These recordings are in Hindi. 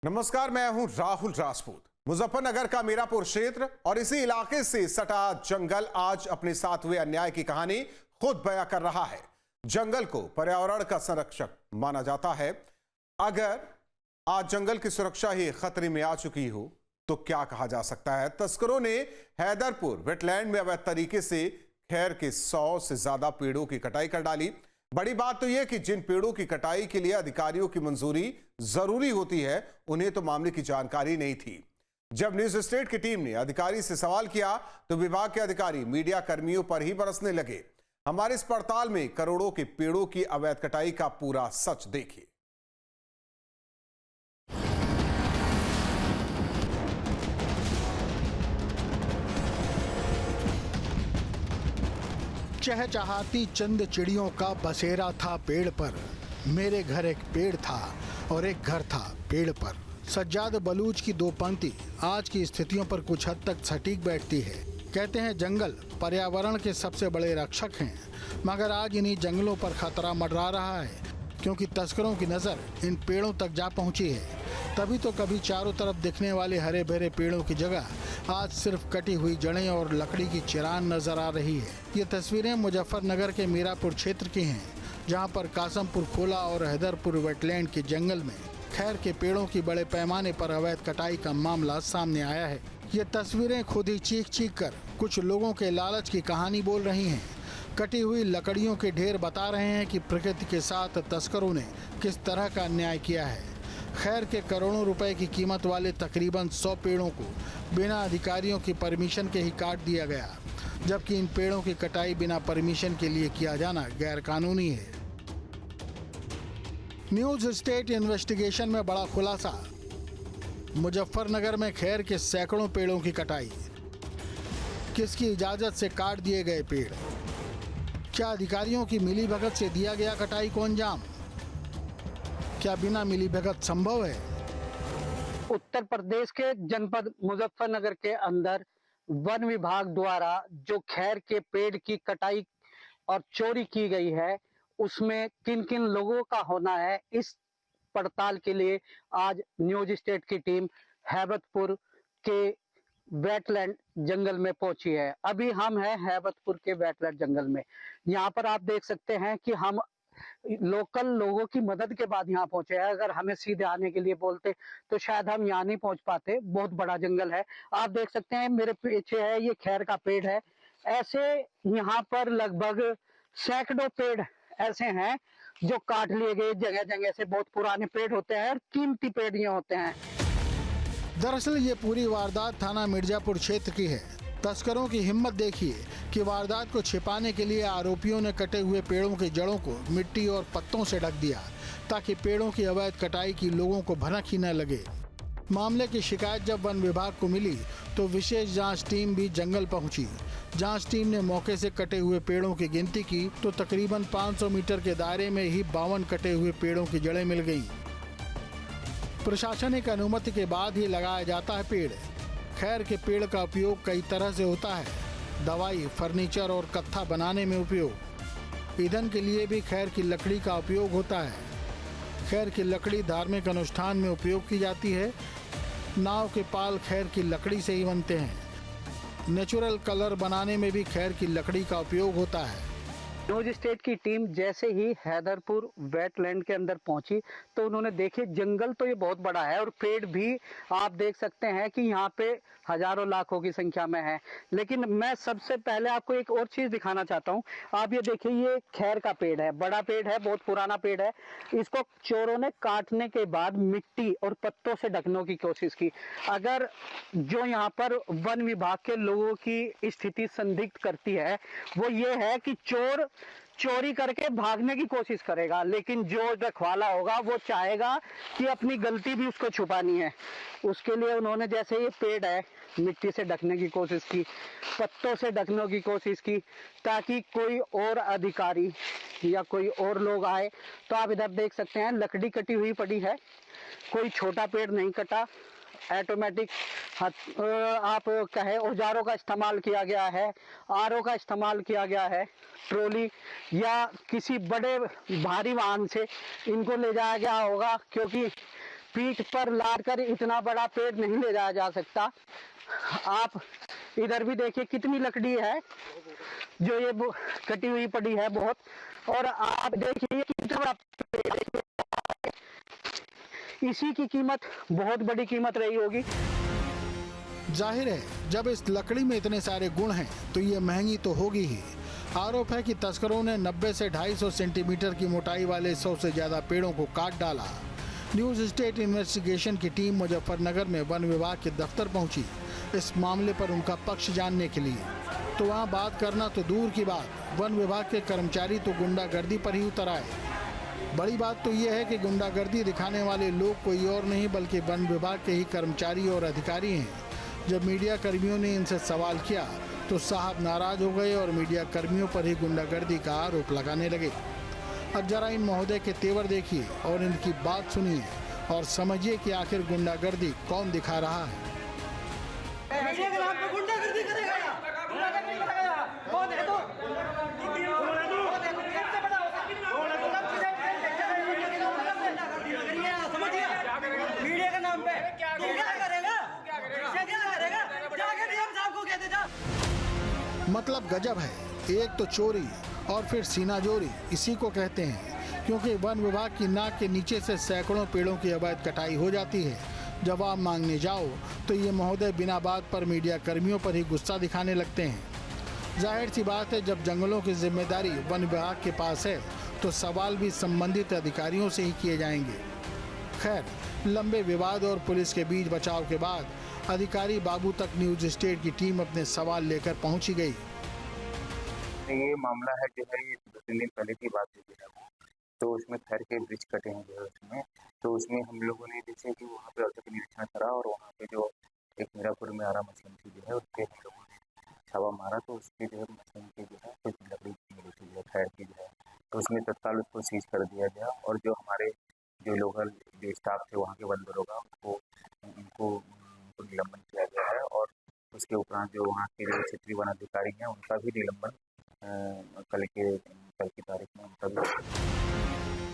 नमस्कार, मैं हूं राहुल राजपूत। मुजफ्फरनगर का मीरापुर क्षेत्र और इसी इलाके से सटा जंगल आज अपने साथ हुए अन्याय की कहानी खुद बयां कर रहा है। जंगल को पर्यावरण का संरक्षक माना जाता है। अगर आज जंगल की सुरक्षा ही खतरे में आ चुकी हो तो क्या कहा जा सकता है। तस्करों ने हैदरपुर वेटलैंड में अवैध तरीके से खैर के 100 से ज्यादा पेड़ों की कटाई कर डाली। बड़ी बात तो यह कि जिन पेड़ों की कटाई के लिए अधिकारियों की मंजूरी जरूरी होती है, उन्हें तो मामले की जानकारी नहीं थी। जब न्यूज स्टेट की टीम ने अधिकारी से सवाल किया तो विभाग के अधिकारी मीडिया कर्मियों पर ही बरसने लगे। हमारे इस पड़ताल में करोड़ों के पेड़ों की अवैध कटाई का पूरा सच देखिए। चहचहाती चंद चिड़ियों का बसेरा था पेड़ पर। मेरे घर एक पेड़ था और एक घर था पेड़ पर। सज्जाद बलूच की दो पंक्ति आज की स्थितियों पर कुछ हद तक सटीक बैठती है। कहते हैं जंगल पर्यावरण के सबसे बड़े रक्षक हैं, मगर आज इन्हीं जंगलों पर खतरा मंडरा रहा है, क्योंकि तस्करों की नज़र इन पेड़ों तक जा पहुंची है। तभी तो कभी चारों तरफ दिखने वाले हरे भरे पेड़ों की जगह आज सिर्फ कटी हुई जड़ें और लकड़ी की चिरान नजर आ रही है। ये तस्वीरें मुजफ्फरनगर के मीरापुर क्षेत्र की हैं, जहां पर कासमपुर खोला और हैदरपुर वेटलैंड के जंगल में खैर के पेड़ों की बड़े पैमाने पर अवैध कटाई का मामला सामने आया है। ये तस्वीरें खुद ही चीख चीख कर कुछ लोगों के लालच की कहानी बोल रही हैं। कटी हुई लकड़ियों के ढेर बता रहे हैं कि प्रकृति के साथ तस्करों ने किस तरह का अन्याय किया है। खैर के करोड़ों रुपए की कीमत वाले तकरीबन 100 पेड़ों को बिना अधिकारियों की परमिशन के ही काट दिया गया, जबकि इन पेड़ों की कटाई बिना परमिशन के लिए किया जाना गैर कानूनी है। न्यूज स्टेट इन्वेस्टिगेशन में बड़ा खुलासा। मुजफ्फरनगर में खैर के सैकड़ों पेड़ों की कटाई। किसकी इजाजत से काट दिए गए पेड़? क्या अधिकारियों की मिलीभगत से दिया गया कटाई को अंजाम? क्या बिना मिलीभगत संभव है? उत्तर प्रदेश के जनपद मुजफ्फरनगर के अंदर वन विभाग द्वारा जो खैर के पेड़ की कटाई और चोरी की गई है, उसमें किन किन लोगों का होना है, इस पड़ताल के लिए आज न्यूज स्टेट की टीम हैबतपुर के वेटलैंड जंगल में पहुंची है। अभी हम हैं हैबतपुर के वेटलैंड जंगल में। यहाँ पर आप देख सकते हैं कि हम लोकल लोगों की मदद के बाद यहाँ पहुंचे हैं। अगर हमें सीधे आने के लिए बोलते तो शायद हम यहाँ नहीं पहुंच पाते। बहुत बड़ा जंगल है। आप देख सकते हैं मेरे पीछे है, ये खैर का पेड़ है। ऐसे यहाँ पर लगभग सैकड़ों पेड़ ऐसे हैं जो काट लिए गए। जगह जगह से बहुत पुराने पेड़ होते हैं और कीमती पेड़ ये होते हैं। दरअसल ये पूरी वारदात थाना मिर्जापुर क्षेत्र की है। तस्करों की हिम्मत देखिए कि वारदात को छिपाने के लिए आरोपियों ने कटे हुए पेड़ों की जड़ों को मिट्टी और पत्तों से ढक दिया, ताकि पेड़ों की अवैध कटाई की लोगों को भनक ही न लगे। मामले की शिकायत जब वन विभाग को मिली तो विशेष जांच टीम भी जंगल पहुंची। जांच टीम ने मौके से कटे हुए पेड़ों की गिनती की तो तकरीबन 500 मीटर के दायरे में ही 52 कटे हुए पेड़ों की जड़ें मिल गईं। प्रशासनिक अनुमति के बाद ही लगाया जाता है पेड़। खैर के पेड़ का उपयोग कई तरह से होता है। दवाई, फर्नीचर और कत्था बनाने में उपयोग। ईंधन के लिए भी खैर की लकड़ी का उपयोग होता है। खैर की लकड़ी धार्मिक अनुष्ठान में उपयोग की जाती है। नाव के पाल खैर की लकड़ी से ही बनते हैं। नेचुरल कलर बनाने में भी खैर की लकड़ी का उपयोग होता है। न्यूज स्टेट की टीम जैसे ही हैदरपुर वेटलैंड के अंदर पहुंची तो उन्होंने देखे जंगल तो ये बहुत बड़ा है और पेड़ भी आप देख सकते हैं कि यहाँ पे हजारों लाखों की संख्या में है। लेकिन मैं सबसे पहले आपको एक और चीज दिखाना चाहता हूँ। आप ये देखिए, ये खैर का पेड़ है, बड़ा पेड़ है, बहुत पुराना पेड़ है। इसको चोरों ने काटने के बाद मिट्टी और पत्तों से ढकने की कोशिश की। अगर जो यहाँ पर वन विभाग के लोगों की स्थिति संदिग्ध करती है वो ये है कि चोर चोरी करके भागने की कोशिश करेगा, लेकिन जो रखवाला होगा वो चाहेगा कि अपनी गलती भी उसको छुपानी है। उसके लिए उन्होंने जैसे ये पेड़ है मिट्टी से ढकने की कोशिश की, पत्तों से ढकने की कोशिश की, ताकि कोई और अधिकारी या कोई और लोग आए। तो आप इधर देख सकते हैं लकड़ी कटी हुई पड़ी है, कोई छोटा पेड़ नहीं कटा। ऑटोमेटिक आप कहे औजारों का इस्तेमाल किया गया है, आरओ का इस्तेमाल किया गया है, ट्रॉली या किसी बड़े भारी वाहन से इनको ले जाया गया होगा, क्योंकि पीठ पर लादकर इतना बड़ा पेड़ नहीं ले जाया जा सकता। आप इधर भी देखिए कितनी लकड़ी है जो ये कटी हुई पड़ी है बहुत, और आप देखिए कितना बड़ा पेड़ है। इसी की कीमत बहुत बड़ी कीमत रही होगी। जाहिर है जब इस लकड़ी में इतने सारे गुण हैं तो ये महंगी तो होगी ही। आरोप है कि तस्करों ने 90 से 250 सेंटीमीटर की मोटाई वाले 100 से ज्यादा पेड़ों को काट डाला। न्यूज स्टेट इन्वेस्टिगेशन की टीम मुजफ्फरनगर में वन विभाग के दफ्तर पहुंची इस मामले पर उनका पक्ष जानने के लिए। तो वहां बात करना तो दूर की बात, वन विभाग के कर्मचारी तो गुंडागर्दी पर ही उतर आए। बड़ी बात तो यह है कि गुंडागर्दी दिखाने वाले लोग कोई और नहीं बल्कि वन विभाग के ही कर्मचारी और अधिकारी हैं। जब मीडिया कर्मियों ने इनसे सवाल किया तो साहब नाराज हो गए और मीडिया कर्मियों पर ही गुंडागर्दी का आरोप लगाने लगे। अब जरा इन महोदय के तेवर देखिए और इनकी बात सुनिए और समझिए कि आखिर गुंडागर्दी कौन दिखा रहा है। मीडिया के नाम पे गुंडागर्दी करेगा या? गुंडागर्दी करेगा या? कौन है तो? कौन है तो? सबसे बड़ा होगा। समझिए मीडिया के नाम पे क्या करेगा? क्या करेगा? जाके डीएम साहब को कह दे जा। मतलब गजब है, एक तो चोरी और फिर सीनाजोरी इसी को कहते हैं, क्योंकि वन विभाग की नाक के नीचे से सैकड़ों पेड़ों की अवैध कटाई हो जाती है। जवाब मांगने जाओ तो ये महोदय बिना बात पर मीडिया कर्मियों पर ही गुस्सा दिखाने लगते हैं। जाहिर सी बात है जब जंगलों की जिम्मेदारी वन विभाग के पास है तो सवाल भी संबंधित अधिकारियों से ही किए जाएंगे। खैर, लंबे विवाद और पुलिस के बीच बचाव के बाद अधिकारी बाबू तक न्यूज स्टेट की टीम अपने सवाल लेकर पहुंची गई। ये मामला है जो है ये 2-3 दिन पहले की बात हुई है, तो उसमें खैर के ब्रिज कटे हैं जो है उसमें, तो उसमें हम लोगों ने जैसे कि वहाँ पे औचक निरीक्षण करा और वहाँ पे जो एक मीरापुर में आरा मशीन की जो है उसके हम लोगों ने छावा मारा, तो उसकी जो है मशीन की जो है कुछ लकड़ी मिली थी जो खैर की जो है, तो उसमें तत्काल उसको सीज कर दिया गया और जो हमारे जो लोकल जो स्टाफ थे वहाँ के वन दरोगा उनको निलंबन किया गया है और उसके उपरांत जो वहाँ के जो क्षेत्रीय वन अधिकारी हैं उनका भी निलंबन कल की तारीख में उनका भी।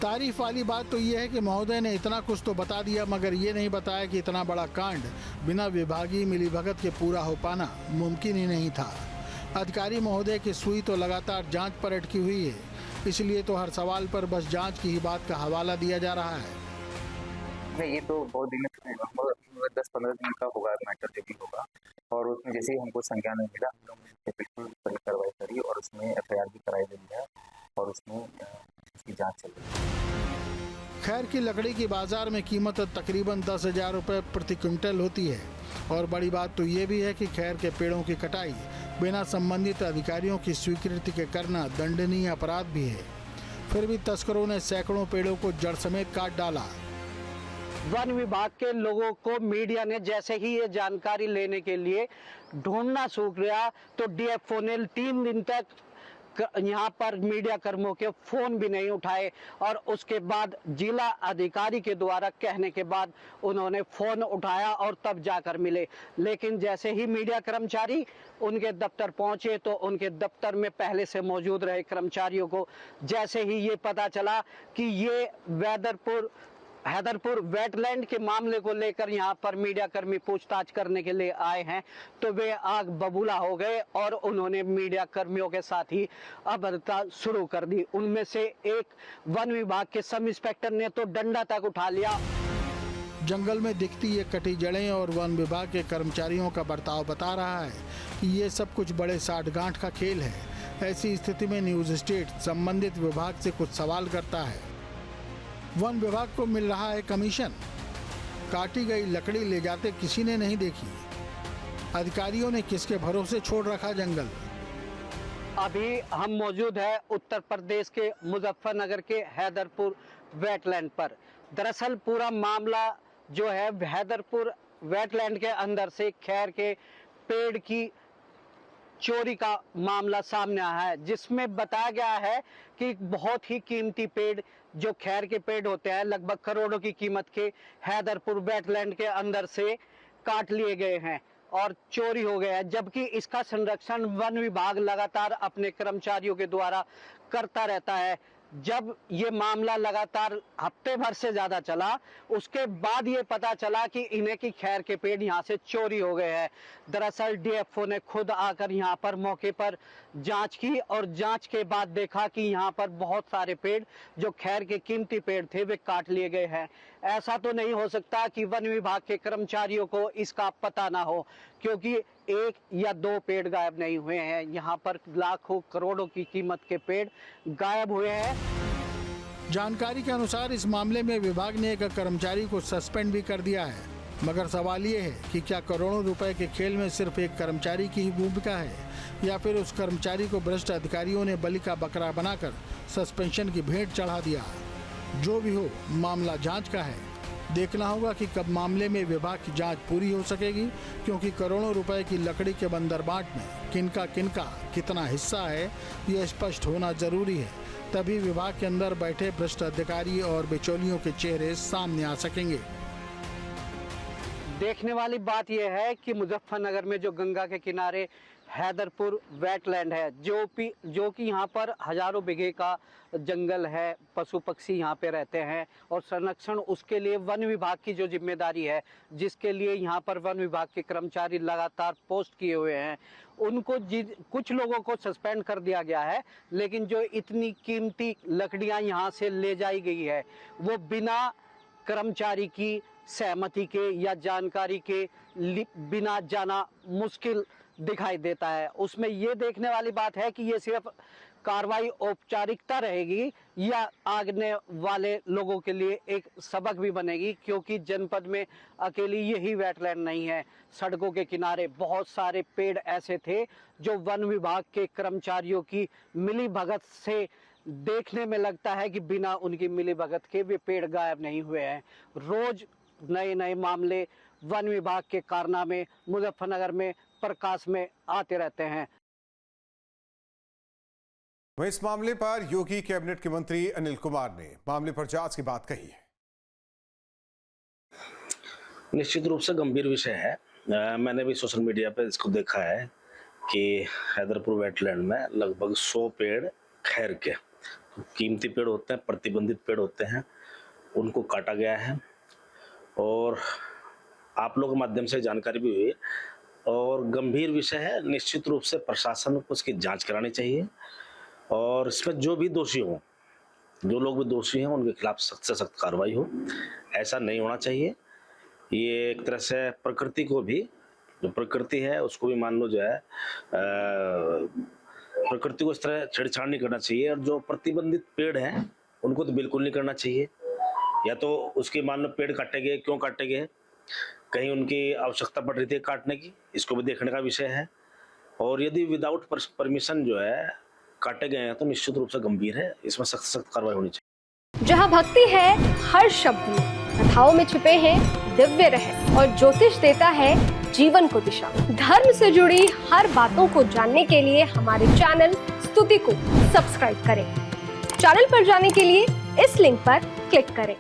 तारीफ वाली बात तो ये है कि महोदय ने इतना कुछ तो बता दिया मगर ये नहीं बताया कि इतना बड़ा कांड बिना विभागीय मिलीभगत के पूरा हो पाना मुमकिन ही नहीं था। अधिकारी महोदय की सुई तो लगातार जांच पर अटकी हुई है, इसलिए तो हर सवाल पर बस जांच की ही बात का हवाला दिया जा रहा है। नहीं, ये तो बहुत दिन 10-15 दिन का होगा मैटर जो भी होगा, और उसमें जैसे ही हमको संज्ञान में मिला हम लोगों ने बिल्कुल बड़ी कार्रवाई करी और उसमें एफआईआर भी कराई गई है और उसमें उसकी जांच चल रही है। खैर की लकड़ी की बाजार में कीमत तकरीबन 10,000 रुपये प्रति क्विंटल होती है और बड़ी बात तो ये भी है कि खैर के पेड़ों की कटाई बिना संबंधित अधिकारियों की स्वीकृति के करना दंडनीय अपराध भी है। फिर भी तस्करों ने सैकड़ों पेड़ों को जड़ समेत काट डाला। वन विभाग के लोगों को मीडिया ने जैसे ही ये जानकारी लेने के लिए ढूंढना शुरू किया तो डीएफओ ने 3 दिन तक यहाँ पर मीडिया कर्मियों के फोन भी नहीं उठाए और उसके बाद जिला अधिकारी के द्वारा कहने के बाद उन्होंने फोन उठाया और तब जाकर मिले। लेकिन जैसे ही मीडिया कर्मचारी उनके दफ्तर पहुंचे तो उनके दफ्तर में पहले से मौजूद रहे कर्मचारियों को जैसे ही ये पता चला कि ये हैदरपुर वेटलैंड के मामले को लेकर यहाँ पर मीडिया कर्मी पूछताछ करने के लिए आए हैं तो वे आग बबूला हो गए और उन्होंने मीडिया कर्मियों के साथ ही अभद्रता शुरू कर दी। उनमें से एक वन विभाग के सब इंस्पेक्टर ने तो डंडा तक उठा लिया। जंगल में दिखती ये कटी जड़ें और वन विभाग के कर्मचारियों का बर्ताव बता रहा है कि ये सब कुछ बड़े साठगांठ का खेल है। ऐसी स्थिति में न्यूज स्टेट संबंधित विभाग से कुछ सवाल करता है। वन विभाग को मिल रहा है कमीशन, काटी गई लकड़ी ले जाते किसी ने नहीं देखी। अधिकारियों ने किसके भरोसे छोड़ रखा जंगल। अभी हम मौजूद है उत्तर प्रदेश के मुजफ्फरनगर के हैदरपुर वेटलैंड पर। दरअसल पूरा मामला जो है हैदरपुर वेटलैंड के अंदर से खैर के पेड़ की चोरी का मामला सामने आया है, जिसमें बताया गया है कि बहुत ही कीमती पेड़ जो खैर के पेड़ होते हैं लगभग करोड़ों की कीमत के हैदरपुर वेटलैंड के अंदर से काट लिए गए हैं और चोरी हो गया है, जबकि इसका संरक्षण वन विभाग लगातार अपने कर्मचारियों के द्वारा करता रहता है। जब ये मामला लगातार हफ्ते भर से ज्यादा चला, उसके बाद ये पता चला कि इन्हें की खैर के पेड़ यहाँ से चोरी हो गए हैं। दरअसल डीएफओ ने खुद आकर यहाँ पर मौके पर जांच की और जांच के बाद देखा कि यहाँ पर बहुत सारे पेड़ जो खैर के कीमती पेड़ थे वे काट लिए गए हैं। ऐसा तो नहीं हो सकता कि वन विभाग के कर्मचारियों को इसका पता ना हो, क्योंकि 1 या 2 पेड़ गायब नहीं हुए हैं। यहाँ पर लाखों करोड़ों की कीमत के पेड़ गायब हुए हैं। जानकारी के अनुसार इस मामले में विभाग ने एक कर्मचारी को सस्पेंड भी कर दिया है, मगर सवाल ये है कि क्या करोड़ों रुपए के खेल में सिर्फ एक कर्मचारी की ही भूमिका है या फिर उस कर्मचारी को भ्रष्ट अधिकारियों ने बलि का बकरा बनाकर सस्पेंशन की भेंट चढ़ा दिया। जो भी हो, मामला जांच का है। देखना होगा कि कब मामले में विभाग की जांच पूरी हो सकेगी, क्योंकि करोड़ों रुपए की लकड़ी के बंदरबाट में किनका कितना हिस्सा है यह स्पष्ट होना जरूरी है। तभी विभाग के अंदर बैठे भ्रष्ट अधिकारी और बिचौलियों के चेहरे सामने आ सकेंगे। देखने वाली बात यह है कि मुजफ्फरनगर में जो गंगा के किनारे हैदरपुर वेटलैंड है, जो कि यहाँ पर हजारों बीघे का जंगल है, पशु पक्षी यहाँ पे रहते हैं और संरक्षण उसके लिए वन विभाग की जो जिम्मेदारी है, जिसके लिए यहाँ पर वन विभाग के कर्मचारी लगातार पोस्ट किए हुए हैं, उनको कुछ लोगों को सस्पेंड कर दिया गया है। लेकिन जो इतनी कीमती लकड़ियाँ यहाँ से ले जाई गई है वो बिना कर्मचारी की सहमति के या जानकारी के बिना जाना मुश्किल दिखाई देता है। उसमें ये देखने वाली बात है कि ये सिर्फ कार्रवाई औपचारिकता रहेगी या आगे वाले लोगों के लिए एक सबक भी बनेगी, क्योंकि जनपद में अकेली यही वेटलैंड नहीं है। सड़कों के किनारे बहुत सारे पेड़ ऐसे थे जो वन विभाग के कर्मचारियों की मिली भगत से देखने में लगता है कि बिना उनकी मिली भगत के वे पेड़ गायब नहीं हुए हैं। रोज नए नए मामले वन विभाग के कारनामे मुजफ्फरनगर में प्रकाश में आते रहते हैं। वहीं इस मामले पर योगी कैबिनेट के मंत्री अनिल कुमार ने मामले पर जांच की बात कही है। निश्चित रूप से गंभीर विषय है। मैंने भी सोशल मीडिया पे इसको देखा है कि हैदरपुर वेटलैंड में लगभग 100 पेड़ खैर के कीमती पेड़ होते हैं, प्रतिबंधित पेड़ होते हैं, उनको काटा गया है और आप लोगों के माध्यम से जानकारी भी हुई और गंभीर विषय है। निश्चित रूप से प्रशासन को इसकी जांच करानी चाहिए और इसमें जो भी दोषी हो, जो लोग भी दोषी हैं, उनके खिलाफ सख्त से सख्त कार्रवाई हो। ऐसा नहीं होना चाहिए। ये एक तरह से प्रकृति को भी, जो प्रकृति है उसको भी मान लो जो है प्रकृति को इस तरह छेड़छाड़ नहीं करना चाहिए। और जो प्रतिबंधित पेड़ हैं उनको तो बिल्कुल नहीं करना चाहिए। या तो उसके मान लो पेड़ काटे गए, क्यों काटे गए, कहीं उनकी आवश्यकता पड़ रही थी काटने की, इसको भी देखने का विषय है। और यदि विदाउट परमिशन जो है काटे गए हैं तो निश्चित रूप से गंभीर है, इसमें सख्त सख्त कार्रवाई होनी चाहिए। जहाँ भक्ति है हर शब्द में, कथाओं में छिपे हैं दिव्य रहस्य और ज्योतिष देता है जीवन को दिशा। धर्म से जुड़ी हर बातों को जानने के लिए हमारे चैनल स्तुति को सब्सक्राइब करें। चैनल पर जाने के लिए इस लिंक पर क्लिक करें।